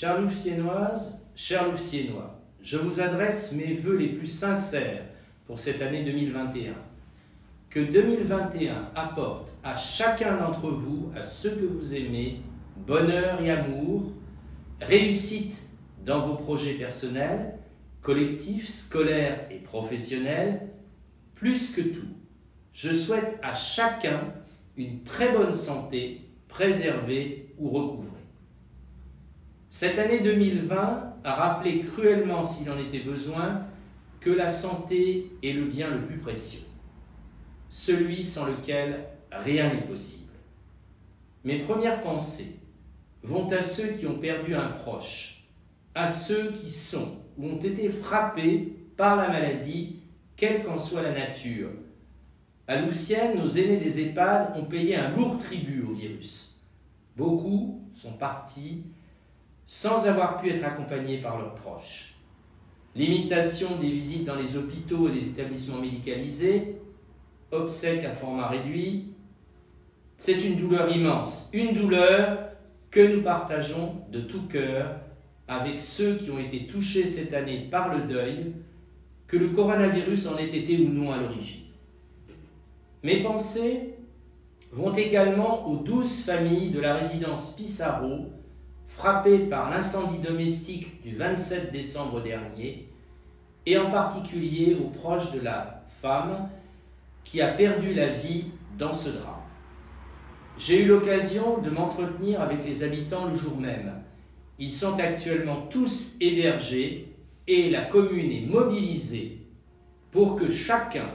Chères Louvciennoises, chers Louvciennois, je vous adresse mes vœux les plus sincères pour cette année 2021. Que 2021 apporte à chacun d'entre vous, à ceux que vous aimez, bonheur et amour, réussite dans vos projets personnels, collectifs, scolaires et professionnels. Plus que tout, je souhaite à chacun une très bonne santé, préservée ou recouvrée. Cette année 2020 a rappelé cruellement, s'il en était besoin, que la santé est le bien le plus précieux, celui sans lequel rien n'est possible. Mes premières pensées vont à ceux qui ont perdu un proche, à ceux qui sont ou ont été frappés par la maladie, quelle qu'en soit la nature. À Louvciennes, nos aînés des EHPAD ont payé un lourd tribut au virus. Beaucoup sont partis sans avoir pu être accompagnés par leurs proches. Limitation des visites dans les hôpitaux et les établissements médicalisés, obsèques à format réduit, c'est une douleur immense, une douleur que nous partageons de tout cœur avec ceux qui ont été touchés cette année par le deuil, que le coronavirus en ait été ou non à l'origine. Mes pensées vont également aux 12 familles de la résidence Pissarro, frappées par l'incendie domestique du 27 décembre dernier, et en particulier aux proches de la femme qui a perdu la vie dans ce drame. J'ai eu l'occasion de m'entretenir avec les habitants le jour même. Ils sont actuellement tous hébergés et la commune est mobilisée pour que chacun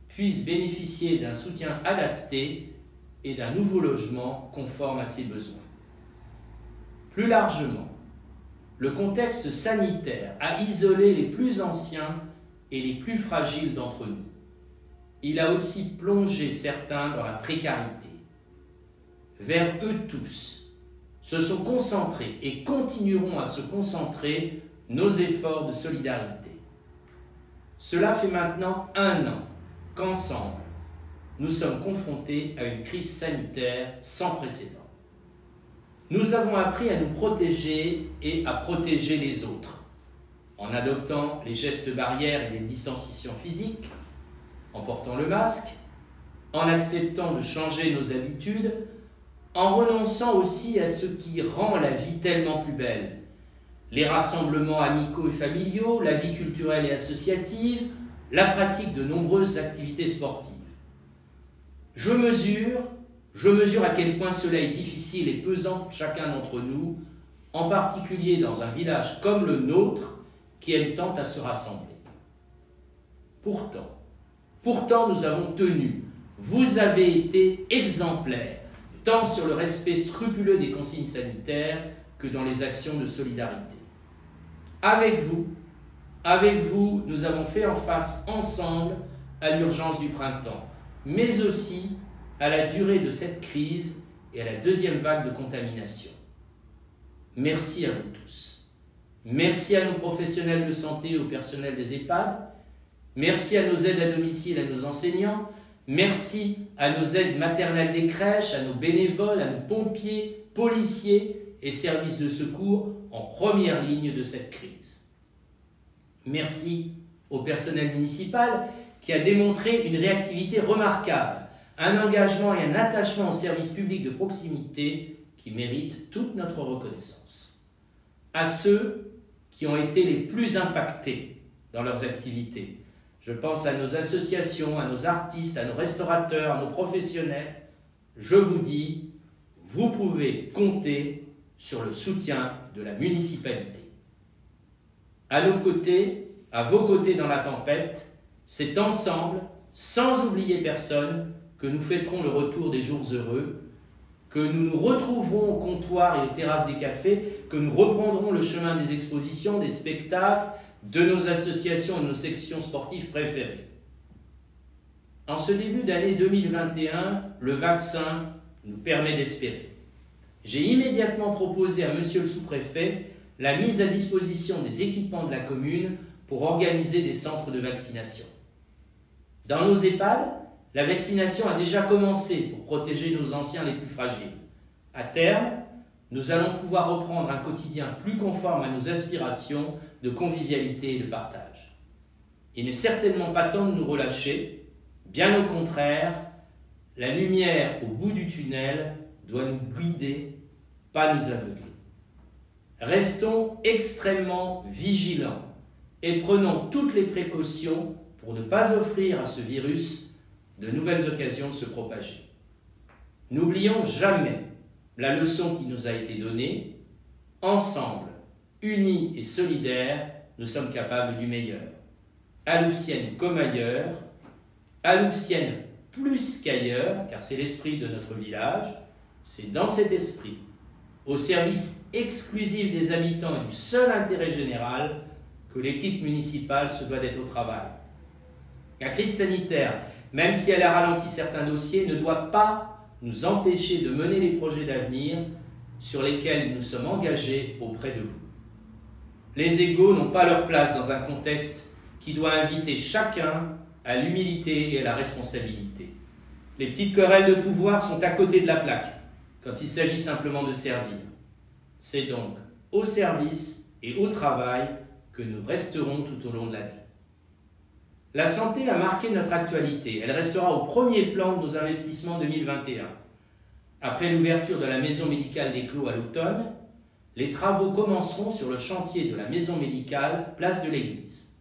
puisse bénéficier d'un soutien adapté et d'un nouveau logement conforme à ses besoins. Plus largement, le contexte sanitaire a isolé les plus anciens et les plus fragiles d'entre nous. Il a aussi plongé certains dans la précarité. Vers eux tous se sont concentrés et continueront à se concentrer nos efforts de solidarité. Cela fait maintenant 1 an qu'ensemble, nous sommes confrontés à une crise sanitaire sans précédent. Nous avons appris à nous protéger et à protéger les autres, en adoptant les gestes barrières et les distanciations physiques, en portant le masque, en acceptant de changer nos habitudes, en renonçant aussi à ce qui rend la vie tellement plus belle. Les rassemblements amicaux et familiaux, la vie culturelle et associative, la pratique de nombreuses activités sportives. Je mesure à quel point cela est difficile et pesant pour chacun d'entre nous, en particulier dans un village comme le nôtre, qui aime tant à se rassembler. Pourtant, nous avons tenu. Vous avez été exemplaires, tant sur le respect scrupuleux des consignes sanitaires que dans les actions de solidarité. Avec vous, nous avons fait en face ensemble à l'urgence du printemps, mais aussi à la durée de cette crise et à la 2e vague de contamination. Merci à vous tous. Merci à nos professionnels de santé et au personnel des EHPAD. Merci à nos aides à domicile, à nos enseignants. Merci à nos aides maternelles des crèches, à nos bénévoles, à nos pompiers, policiers et services de secours en première ligne de cette crise. Merci au personnel municipal qui a démontré une réactivité remarquable, un engagement et un attachement au service public de proximité qui méritent toute notre reconnaissance. À ceux qui ont été les plus impactés dans leurs activités, je pense à nos associations, à nos artistes, à nos restaurateurs, à nos professionnels. Je vous dis, vous pouvez compter sur le soutien de la municipalité. À nos côtés, à vos côtés dans la tempête, c'est ensemble, sans oublier personne, que nous fêterons le retour des jours heureux, que nous nous retrouverons au comptoir et aux terrasses des cafés, que nous reprendrons le chemin des expositions, des spectacles, de nos associations et de nos sections sportives préférées. En ce début d'année 2021, le vaccin nous permet d'espérer. J'ai immédiatement proposé à monsieur le sous-préfet la mise à disposition des équipements de la commune pour organiser des centres de vaccination. Dans nos EHPAD, la vaccination a déjà commencé pour protéger nos anciens les plus fragiles. À terme, nous allons pouvoir reprendre un quotidien plus conforme à nos aspirations de convivialité et de partage. Il n'est certainement pas temps de nous relâcher, bien au contraire, la lumière au bout du tunnel doit nous guider, pas nous aveugler. Restons extrêmement vigilants et prenons toutes les précautions pour ne pas offrir à ce virus de nouvelles occasions de se propager. N'oublions jamais la leçon qui nous a été donnée. Ensemble, unis et solidaires, nous sommes capables du meilleur. À Louvciennes comme ailleurs, à Louvciennes plus qu'ailleurs, car c'est l'esprit de notre village, c'est dans cet esprit, au service exclusif des habitants et du seul intérêt général, que l'équipe municipale se doit d'être au travail. La crise sanitaire, même si elle a ralenti certains dossiers, ne doit pas nous empêcher de mener les projets d'avenir sur lesquels nous sommes engagés auprès de vous. Les égos n'ont pas leur place dans un contexte qui doit inviter chacun à l'humilité et à la responsabilité. Les petites querelles de pouvoir sont à côté de la plaque quand il s'agit simplement de servir. C'est donc au service et au travail que nous resterons tout au long de la vie. La santé a marqué notre actualité. Elle restera au premier plan de nos investissements 2021. Après l'ouverture de la maison médicale des Clos à l'automne, les travaux commenceront sur le chantier de la maison médicale place de l'Église.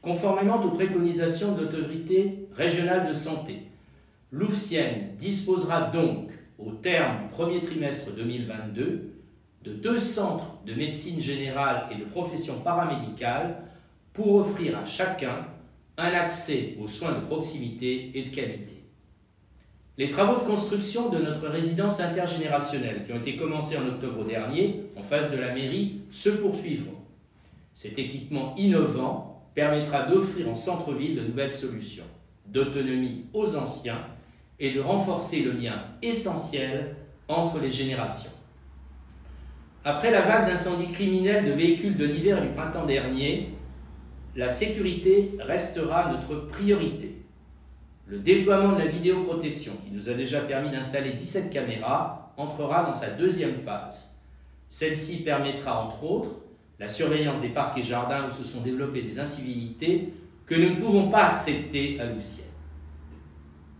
Conformément aux préconisations de l'autorité régionale de santé, Louvciennes disposera donc, au terme du premier trimestre 2022, de 2 centres de médecine générale et de profession paramédicale pour offrir à chacun un accès aux soins de proximité et de qualité. Les travaux de construction de notre résidence intergénérationnelle, qui ont été commencés en octobre dernier, en face de la mairie, se poursuivront. Cet équipement innovant permettra d'offrir en centre-ville de nouvelles solutions, d'autonomie aux anciens et de renforcer le lien essentiel entre les générations. Après la vague d'incendies criminels de véhicules de l'hiver et du printemps dernier, la sécurité restera notre priorité. Le déploiement de la vidéoprotection, qui nous a déjà permis d'installer 17 caméras, entrera dans sa deuxième phase. Celle-ci permettra, entre autres, la surveillance des parcs et jardins où se sont développées des incivilités que nous ne pouvons pas accepter à Louvciennes.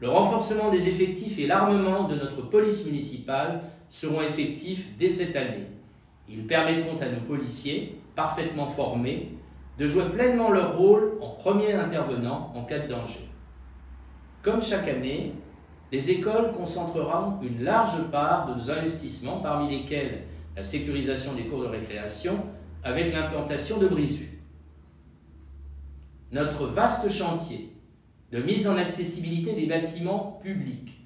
Le renforcement des effectifs et l'armement de notre police municipale seront effectifs dès cette année. Ils permettront à nos policiers, parfaitement formés, de jouer pleinement leur rôle en premier intervenant en cas de danger. Comme chaque année, les écoles concentreront une large part de nos investissements, parmi lesquels la sécurisation des cours de récréation avec l'implantation de brise-vue. Notre vaste chantier de mise en accessibilité des bâtiments publics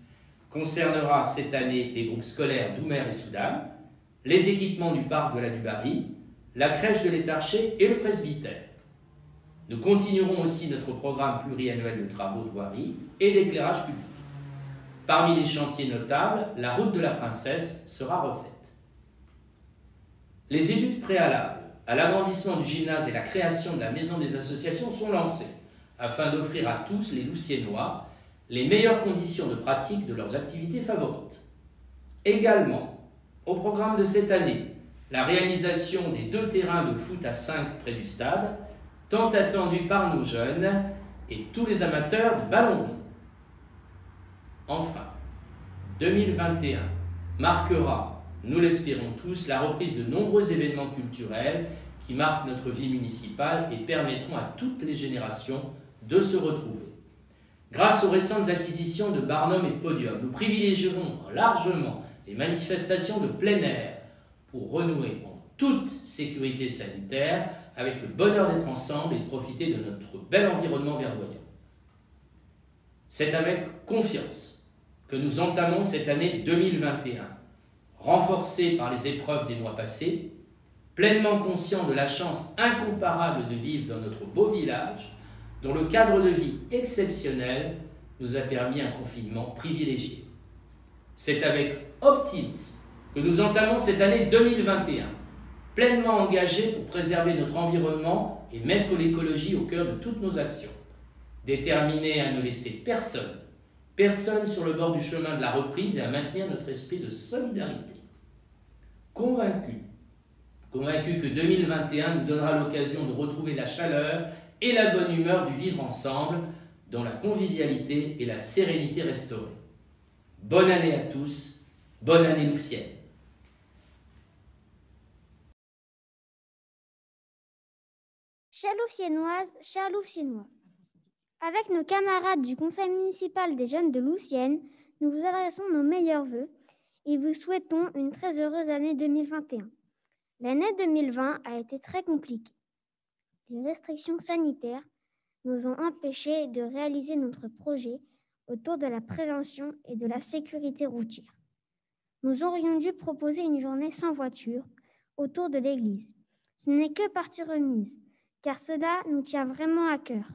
concernera cette année les groupes scolaires d'Oumer et Soudam, les équipements du parc de la Dubarry, la crèche de l'Étarché et le presbytère. Nous continuerons aussi notre programme pluriannuel de travaux de voirie et d'éclairage public. Parmi les chantiers notables, la route de la Princesse sera refaite. Les études préalables à l'agrandissement du gymnase et la création de la maison des associations sont lancées afin d'offrir à tous les Louvciennois les meilleures conditions de pratique de leurs activités favorites. Également, au programme de cette année, la réalisation des 2 terrains de foot à 5 près du stade, tant attendu par nos jeunes et tous les amateurs de ballon rond. Enfin, 2021 marquera, nous l'espérons tous, la reprise de nombreux événements culturels qui marquent notre vie municipale et permettront à toutes les générations de se retrouver. Grâce aux récentes acquisitions de Barnum et Podium, nous privilégierons largement les manifestations de plein air pour renouer en toute sécurité sanitaire avec le bonheur d'être ensemble et de profiter de notre bel environnement verdoyant. C'est avec confiance que nous entamons cette année 2021, renforcée par les épreuves des mois passés, pleinement conscients de la chance incomparable de vivre dans notre beau village, dont le cadre de vie exceptionnel nous a permis un confinement privilégié. C'est avec optimisme que nous entamons cette année 2021, pleinement engagés pour préserver notre environnement et mettre l'écologie au cœur de toutes nos actions, déterminés à ne laisser personne sur le bord du chemin de la reprise et à maintenir notre esprit de solidarité. convaincu que 2021 nous donnera l'occasion de retrouver la chaleur et la bonne humeur du vivre ensemble, dont la convivialité et la sérénité restaurées. Bonne année à tous, bonne année louvcienne. Chères Louvciennoises, chers Louvciennois, avec nos camarades du Conseil municipal des jeunes de Louvciennes, nous vous adressons nos meilleurs vœux et vous souhaitons une très heureuse année 2021. L'année 2020 a été très compliquée. Les restrictions sanitaires nous ont empêchés de réaliser notre projet autour de la prévention et de la sécurité routière. Nous aurions dû proposer une journée sans voiture autour de l'église. Ce n'est que partie remise, car cela nous tient vraiment à cœur.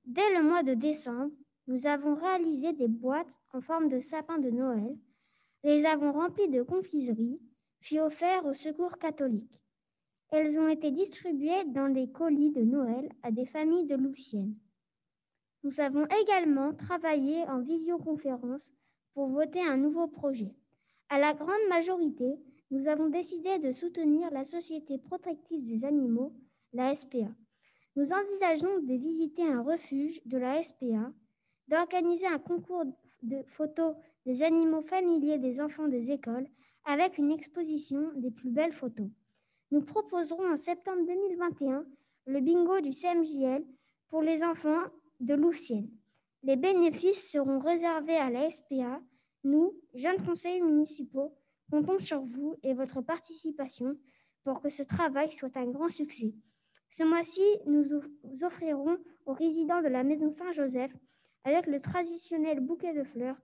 Dès le mois de décembre, nous avons réalisé des boîtes en forme de sapin de Noël, les avons remplies de confiseries, puis offertes au Secours catholique. Elles ont été distribuées dans les colis de Noël à des familles de Louvciennes. Nous avons également travaillé en visioconférence pour voter un nouveau projet. À la grande majorité, nous avons décidé de soutenir la Société protectrice des animaux, la SPA. Nous envisageons de visiter un refuge de la SPA, d'organiser un concours de photos des animaux familiers des enfants des écoles avec une exposition des plus belles photos. Nous proposerons en septembre 2021 le bingo du CMJL pour les enfants de Louvciennes. Les bénéfices seront réservés à la SPA. Nous, jeunes conseillers municipaux, comptons sur vous et votre participation pour que ce travail soit un grand succès. Ce mois-ci, nous offrirons aux résidents de la Maison Saint-Joseph, avec le traditionnel bouquet de fleurs,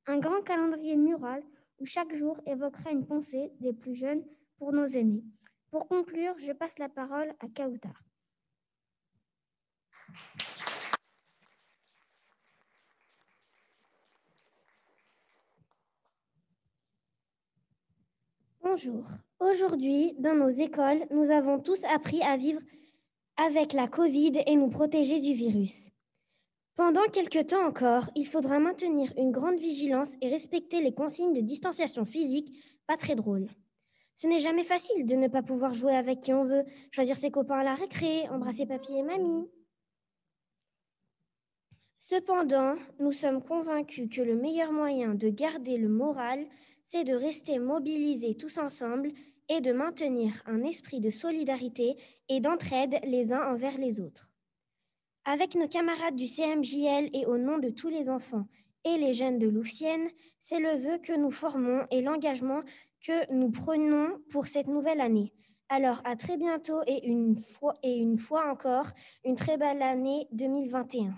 un grand calendrier mural où chaque jour évoquera une pensée des plus jeunes pour nos aînés. Pour conclure, je passe la parole à Kautar. Bonjour. Aujourd'hui, dans nos écoles, nous avons tous appris à vivre avec la Covid et nous protéger du virus. Pendant quelques temps encore, il faudra maintenir une grande vigilance et respecter les consignes de distanciation physique, pas très drôles. Ce n'est jamais facile de ne pas pouvoir jouer avec qui on veut, choisir ses copains à la récré, embrasser papy et mamie. Cependant, nous sommes convaincus que le meilleur moyen de garder le moral, c'est de rester mobilisés tous ensemble et de maintenir un esprit de solidarité et d'entraide les uns envers les autres. Avec nos camarades du CMJL et au nom de tous les enfants et les jeunes de Louvciennes, c'est le vœu que nous formons et l'engagement que nous prenons pour cette nouvelle année. Alors à très bientôt et une fois encore, une très belle année 2021.